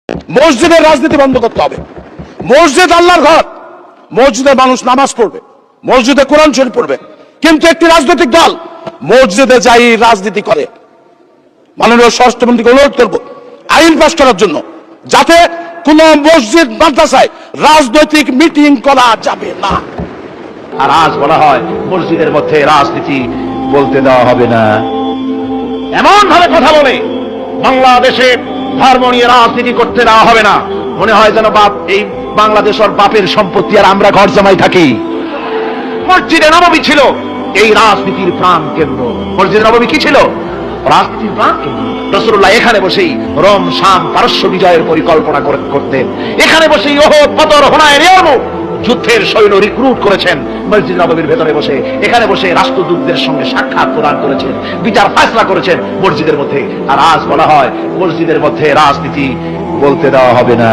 মসজিদের রাজনীতি বন্ধ করতে হবে। মসজিদ আল্লাহর ঘর, মসজিদে মানুষ নামাজ পড়বে, মসজিদে কোরআন শরীফ পড়বে, কিন্তু একটি রাজনৈতিক দল মসজিদে যাই রাজনীতি করে। মাননীয় স্বরাষ্ট্রমন্ত্রীকে অনুরোধ করব আইন পাস করার জন্য, যাতে কোন মসজিদ মাদ্রাসায় রাজনৈতিক মিটিং করা যাবে না। আর আজ বলা হয় মসজিদের মধ্যে রাজনীতি বলতে দেওয়া হবে না। এমন ভাবে কথা বলে বাংলাদেশে ধর্ম নিয়ে রাজনীতি করতে দেওয়া হবে না, মনে হয় যেন বাপ এই বাংলাদেশের বাপের সম্পত্তি আর আমরা ঘর জামাই থাকি। মসজিদে নববী ছিল এই রাজনীতির প্রাণ কেন্দ্র। মসজিদে নববী কি ছিল? রাজনীতির প্রাণ কেন্দ্র। রাসূলুল্লাহ এখানে বসেই রোম শাম পারস্য বিজয়ের পরিকল্পনা করতেন। এখানে বসেই ওহদ বদর হুনাইন ইয়ারমুক যুদ্ধের সৈন্য রিক্রুট করেছেন মসজিদ নববীর ভেতরে বসে। এখানে বসে রাষ্ট্রদূতদের সঙ্গে সাক্ষাৎ প্রদান করেছেন, বিচার ফায়সালা করেছেন মসজিদের মধ্যে। আর আজ বলা হয় মসজিদের মধ্যে রাজনীতি বলতে দেওয়া হবে না।